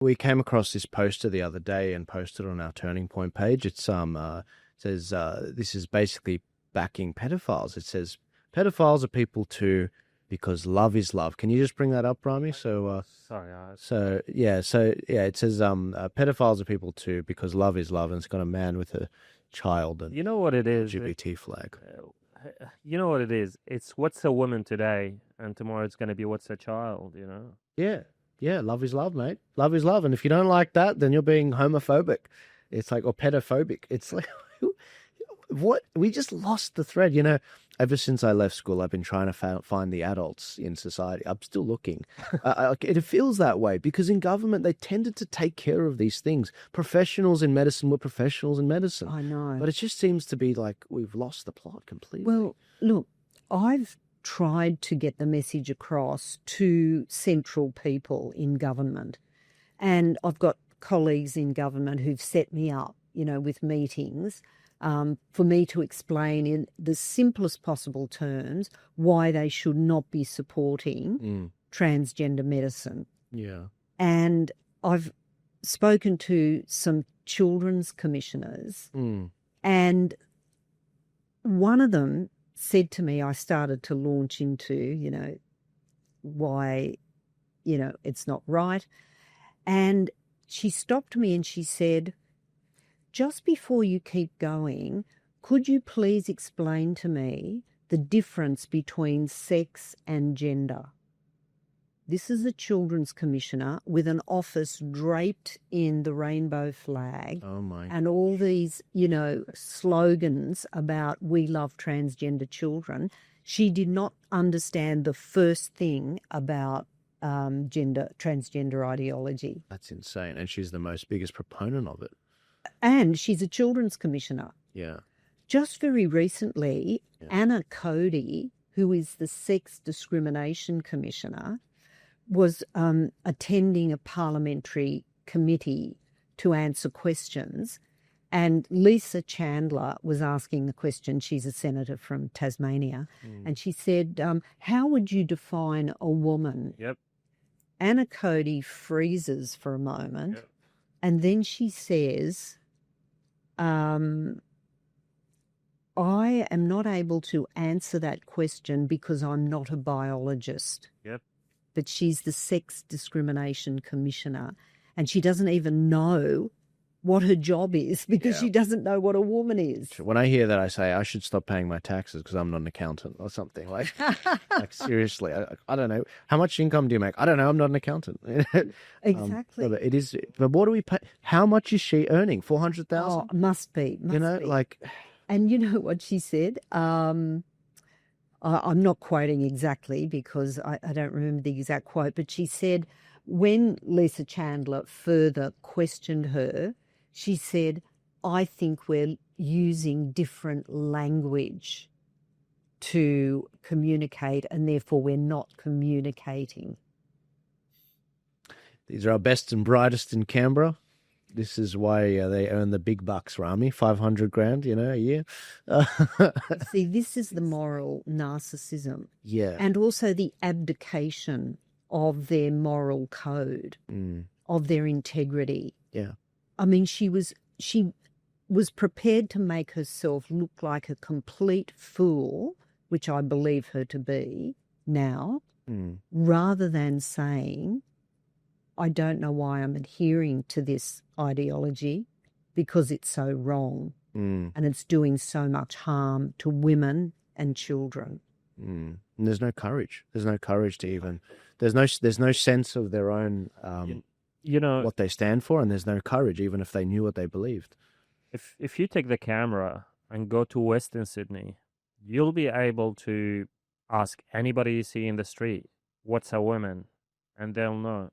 We came across this poster the other day and posted on our Turning Point page. It's says this is basically backing pedophiles. It says pedophiles are people too because love is love. Can you just bring that up, Rami? Sorry. It says pedophiles are people too because love is love, and it's got a man with a child and You know what it is? LGBT flag. You know what it is? It's what's a woman today, and tomorrow it's going to be what's a child, you know? Yeah. Yeah, love is love, mate. Love is love. And if you don't like that, then you're being homophobic. It's like, or pedophobic. It's like, what? We just lost the thread. You know, ever since I left school, I've been trying to find the adults in society. I'm still looking. It feels that way because in government, they tended to take care of these things. Professionals in medicine were professionals in medicine. I know. But it just seems to be like we've lost the plot completely. Well, look, I've tried to get the message across to central people in government. And I've got colleagues in government who've set me up, you know, with meetings for me to explain in the simplest possible terms why they should not be supporting transgender medicine. Yeah. And I've spoken to some children's commissioners and one of them said to me, I started to launch into, you know, why, you know, it's not right. And she stopped me and she said, just before you keep going, could you please explain to me the difference between sex and gender? This is a children's commissioner with an office draped in the rainbow flag. Oh my. And all these, you know, slogans about we love transgender children. She did not understand the first thing about transgender ideology. That's insane. And she's the biggest proponent of it. And she's a children's commissioner. Yeah. Just very recently, Anna Cody, who is the sex discrimination commissioner, was attending a parliamentary committee to answer questions, and Lisa Chandler was asking the question. She's a senator from Tasmania, and she said, how would you define a woman? Yep. Anna Cody freezes for a moment, and then she says, I am not able to answer that question because I'm not a biologist. Yep. But she's the sex discrimination commissioner and she doesn't even know what her job is because she doesn't know what a woman is. When I hear that, I say I should stop paying my taxes because I'm not an accountant or something. Like seriously, I don't know. How much income do you make? I don't know. I'm not an accountant. Exactly. But it is. But what do we pay? How much is she earning? 400,000. Oh, must be. You know, like. And you know what she said? I'm not quoting exactly because I don't remember the exact quote, but she said when Lisa Chandler further questioned her, she said, I think we're using different language to communicate and therefore we're not communicating. These are our best and brightest in Canberra. This is why they earn the big bucks, Rami, 500 grand, you know, a year. See, this is the moral narcissism. Yeah. And also the abdication of their moral code, of their integrity. Yeah. I mean, she was prepared to make herself look like a complete fool, which I believe her to be now, rather than saying, I don't know why I'm adhering to this ideology because it's so wrong and it's doing so much harm to women and children. And there's no courage. There's no courage to even. There's no sense of their own. You know what they stand for, and there's no courage, even if they knew what they believed. If you take the camera and go to Western Sydney, you'll be able to ask anybody you see in the street, "What's a woman?" and they'll know.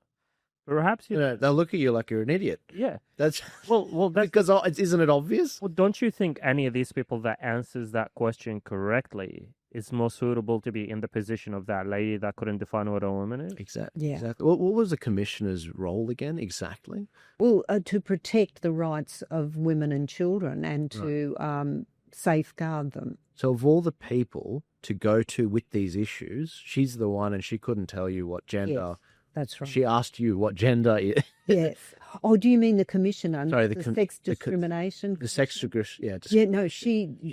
Perhaps you know they'll look at you like you're an idiot. Yeah, that's well, that's, because isn't it obvious? Well, don't you think any of these people that answers that question correctly is more suitable to be in the position of that lady that couldn't define what a woman is? Exactly. Yeah. Exactly. What was the commissioner's role again? Exactly. Well, to protect the rights of women and children and to safeguard them. So of all the people to go to with these issues, she's the one, and she couldn't tell you what gender That's right. She asked you what gender is. Yes. Oh, do you mean the commissioner? Sorry, the sex discrimination. The sex Yeah, no.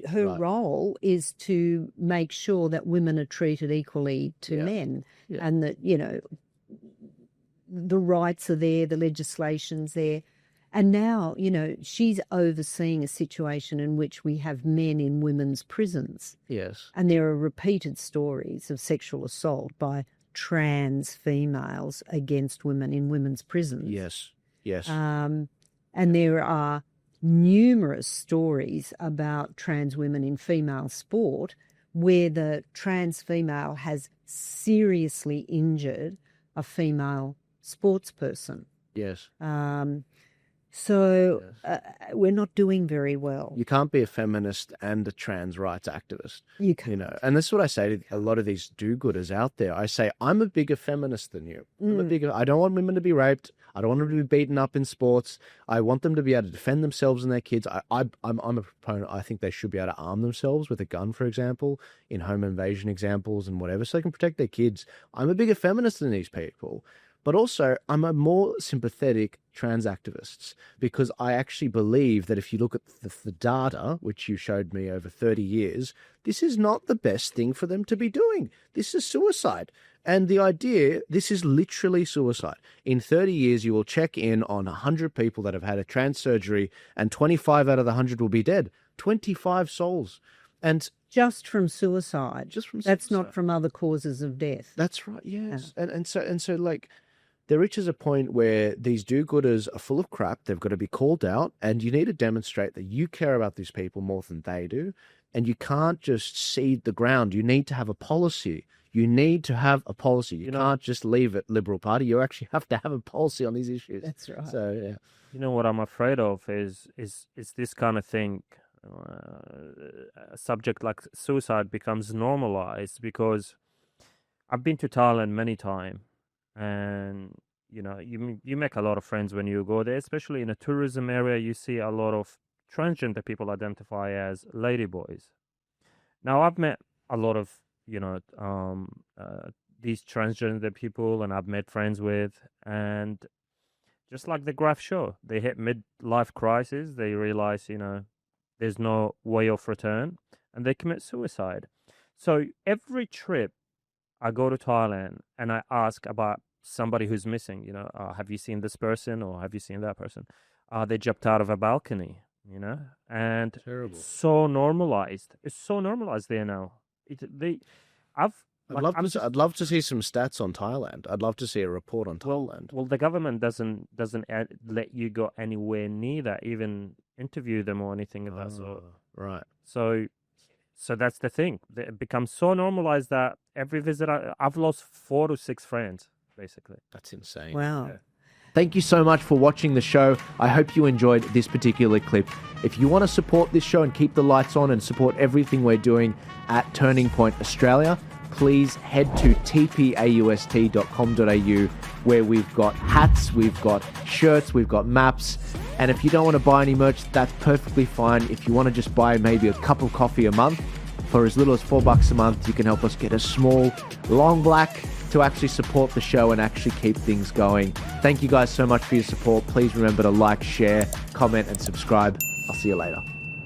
Her Right. role is to make sure that women are treated equally to Yeah. men, Yeah. and that the rights are there, the legislation's there. And now, she's overseeing a situation in which we have men in women's prisons. Yes. And there are repeated stories of sexual assault by trans females against women in women's prisons. Yes. Yes. And there are numerous stories about trans women in female sport where the trans female has seriously injured a female sports person. Yes. So we're not doing very well. You can't be a feminist and a trans rights activist. You can. And this is what I say to a lot of these do-gooders out there. I say, I'm a bigger feminist than you. I don't want women to be raped. I don't want them to be beaten up in sports. I want them to be able to defend themselves and their kids. I'm a proponent. I think they should be able to arm themselves with a gun, for example, in home invasion examples and whatever, so they can protect their kids. I'm a bigger feminist than these people. But also, I'm a more sympathetic trans activists because I actually believe that if you look at the data, which you showed me over 30 years, this is not the best thing for them to be doing. This is suicide. And the idea, this is literally suicide. In 30 years, you will check in on 100 people that have had a trans surgery and 25 out of the 100 will be dead. 25 souls. And just from suicide. Just from That's suicide. not from other causes of death. That's right, yes. Yeah. And so like, there reaches a point where these do-gooders are full of crap. They've got to be called out, and you need to demonstrate that you care about these people more than they do, and you can't just cede the ground. You need to have a policy. You need to have a policy. You can't just leave it Liberal Party. You actually have to have a policy on these issues. That's right. So, yeah. You know what I'm afraid of is this kind of thing. A subject like suicide becomes normalized because I've been to Thailand many times. And you make a lot of friends when you go there, especially in a tourism area. You see a lot of transgender people identify as ladyboys. Now, I've met a lot of these transgender people, and I've made friends with, and just like the graph show, they hit midlife crisis. They realize there's no way of return, and they commit suicide. So every trip I go to Thailand and I ask about somebody who's missing, have you seen this person or have you seen that person? They jumped out of a balcony, and Terrible. It's so normalized. It's so normalized there now. I'd love to see some stats on Thailand. I'd love to see a report on Thailand. Well, the government doesn't let you go anywhere near that, even interview them or anything of that sort. Right. So that's the thing. It becomes so normalized that every visit, I've lost 4 to 6 friends, basically. That's insane. Wow. Yeah. Thank you so much for watching the show. I hope you enjoyed this particular clip. If you want to support this show and keep the lights on and support everything we're doing at Turning Point Australia, please head to tpaust.com.au where we've got hats, we've got shirts, we've got maps. And if you don't want to buy any merch, that's perfectly fine. If you want to just buy maybe a cup of coffee a month for as little as $4 a month, you can help us get a small long black to actually support the show and actually keep things going. Thank you guys so much for your support. Please remember to like, share, comment, and subscribe. I'll see you later.